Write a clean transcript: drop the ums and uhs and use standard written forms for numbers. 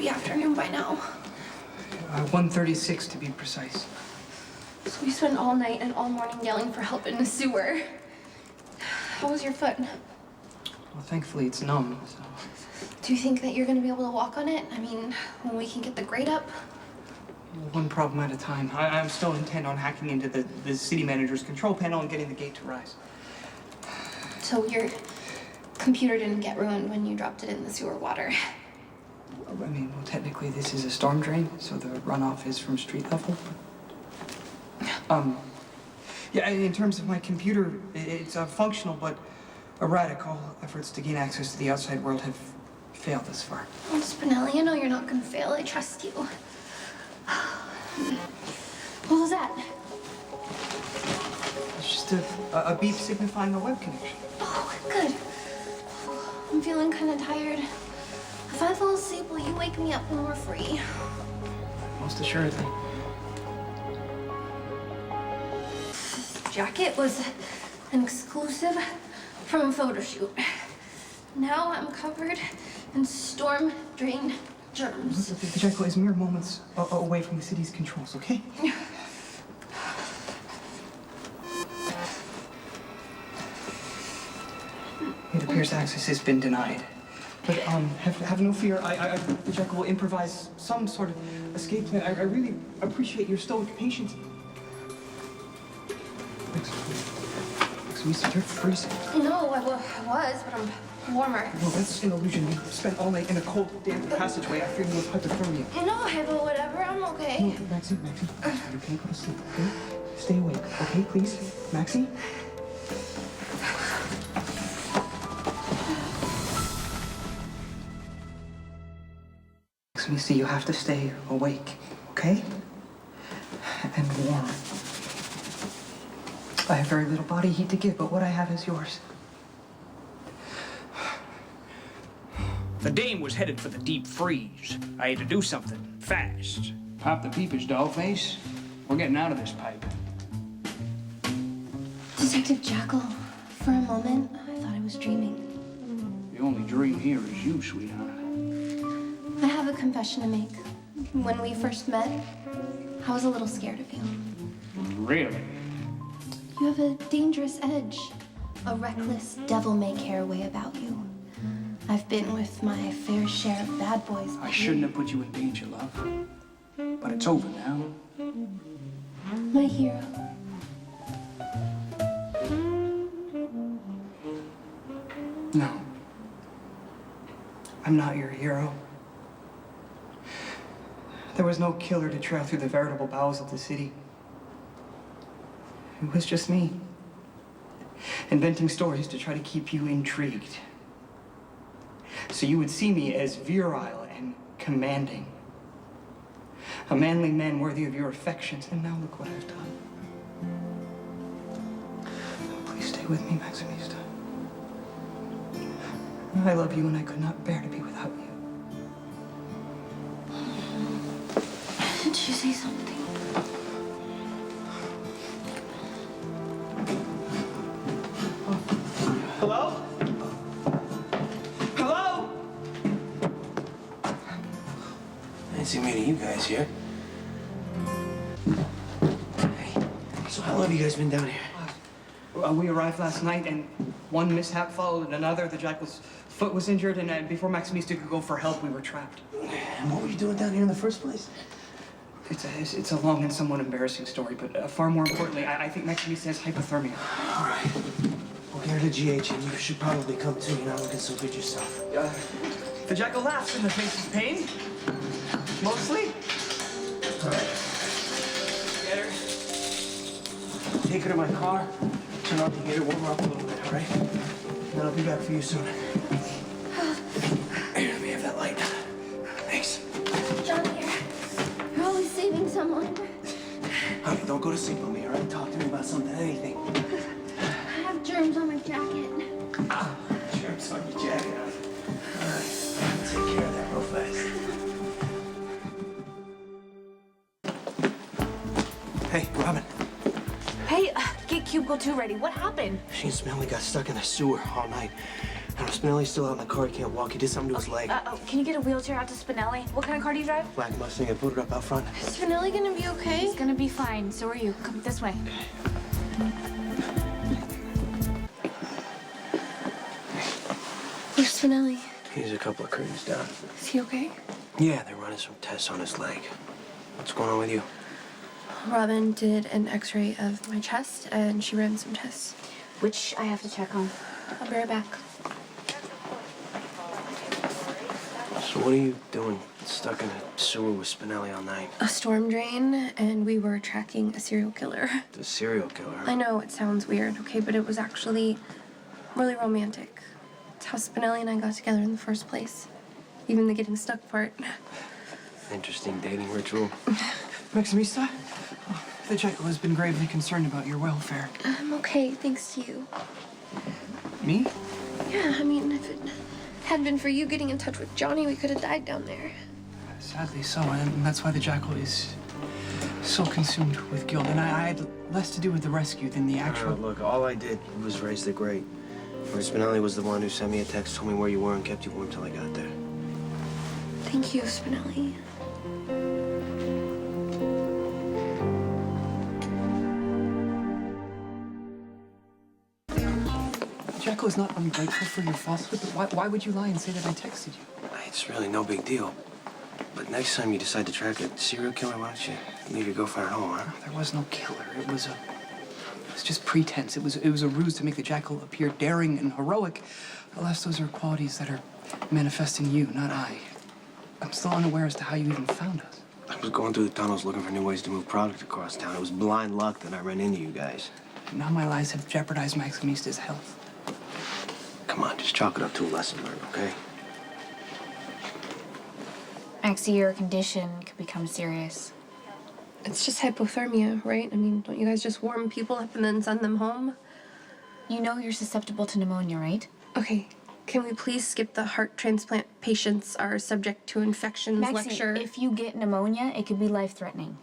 the afternoon by now. 1:36 to be precise. So we spent all night and all morning yelling for help in the sewer. How was your foot? Well, thankfully it's numb, so... Do you think that you're gonna be able to walk on it? I mean, when we can get the grade up? One problem at a time. I'm still intent on hacking into the city manager's control panel and getting the gate to rise. So your computer didn't get ruined when you dropped it in the sewer water? I mean, well, technically this is a storm drain, so the runoff is from street level. Yeah, in terms of my computer, it's functional, but erratic. All efforts to gain access to the outside world have failed thus far. Oh, Spinelli, I know you're not gonna fail. I trust you. What was that? It's just a beep signifying a web connection. Oh, good. I'm feeling kind of tired. If I fall asleep, will you wake me up when we're free? Most assuredly. This jacket was an exclusive from a photo shoot. Now I'm covered in storm drain germs. The jacket is mere moments away from the city's controls, okay? It appears access has been denied. But have no fear. The jacket will improvise some sort of escape plan. I really appreciate your stoic patience. Maxie, you're freezing. No, I was, but I'm warmer. No, that's an illusion. You spent all night in a cold, damp passageway. I fear you have hypothermia. No, but whatever. I'm okay. No, Maxie, you can't go to sleep, okay? Stay awake, okay, please? Maxie? Maxie, you have to stay awake, okay? And warm. I have very little body heat to give, but what I have is yours. The dame was headed for the deep freeze. I had to do something fast. Pop the peepage, dollface. We're getting out of this pipe. Detective Jackal, for a moment, I thought I was dreaming. The only dream here is you, sweetheart. I have a confession to make. When we first met, I was a little scared of you. Really? You have a dangerous edge, a reckless, devil-may-care way about you. I've been with my fair share of bad boys. I shouldn't have put you in danger, love. But it's over now. My hero. No. I'm not your hero. There was no killer to trail through the veritable bowels of the city. It was just me, inventing stories to try to keep you intrigued. So you would see me as virile and commanding. A manly man worthy of your affections, and now look what I've done. Please stay with me, Maximista. I love you and I could not bear to be without you. Did you say something? Hello? Hello? I didn't see many of you guys here. Hey, so how long have you guys been down here? We arrived last night, and one mishap followed another. The jackal's foot was injured, and before Maximista could go for help, we were trapped. And what were you doing down here in the first place? It's a long and somewhat embarrassing story, but far more importantly, I think Maximista has hypothermia. All right. We'll get her to GH, and you should probably come too. You're not looking so good yourself. The jackal laughs in the face of pain. Mostly. All right. Get her. Take her to my car. Turn off the heater, warm her up a little bit, all right? And I'll be back for you soon. Here, let me have that light. Thanks. John here. You're always saving someone. Honey, don't go to sleep on me, all right? Talk to me about something, anything. I have germs on my jacket. Germs on your jacket, huh? All right, I'll take care of that real fast. Hey, Robin. Hey, get Cubicle 2 ready. What happened? She and Spinelli got stuck in the sewer all night. Spinelli's still out in the car. He can't walk. He did something to his leg. Can you get a wheelchair out to Spinelli? What kind of car do you drive? Black Mustang. I put it up out front. Is Spinelli gonna be okay? He's gonna be fine. So are you. Come this way. Where's Spinelli? He's a couple of curtains down. Is he okay? Yeah, they're running some tests on his leg. What's going on with you? Robin did an x-ray of my chest and she ran some tests. Which I have to check on. I'll be right back. So what are you doing stuck in a sewer with Spinelli all night? A storm drain, and we were tracking a serial killer. The serial killer? I know it sounds weird, okay, but it was actually really romantic. It's how Spinelli and I got together in the first place. Even the getting stuck part. Interesting dating ritual. Maximista, the jackal has been gravely concerned about your welfare. I'm okay, thanks to you. Me? Yeah, I mean, if it hadn't been for you getting in touch with Johnny, we could have died down there. Sadly so, and that's why the jackal is so consumed with guilt. And I had less to do with the rescue than the actual... Look, all I did was raise the grate. Spinelli was the one who sent me a text, told me where you were, and kept you warm till I got there. Thank you, Spinelli. The jackal is not ungrateful for your falsehood, but why would you lie and say that I texted you? It's really no big deal. But next time you decide to track a serial killer, why don't you leave your girlfriend at home, huh? There was no killer. It was just pretense. It was a ruse to make the jackal appear daring and heroic. Alas, those are qualities that are manifesting you, not I. I'm still unaware as to how you even found us. I was going through the tunnels looking for new ways to move product across town. It was blind luck that I ran into you guys. Now my lies have jeopardized Maximista's health. Come on, just chalk it up to a lesson learned, okay? Maxie, your condition could become serious. It's just hypothermia, right? I mean, don't you guys just warm people up and then send them home? You know you're susceptible to pneumonia, right? Okay, can we please skip the heart transplant patients are subject to infections Maxie, lecture? if you get pneumonia, it could be life-threatening.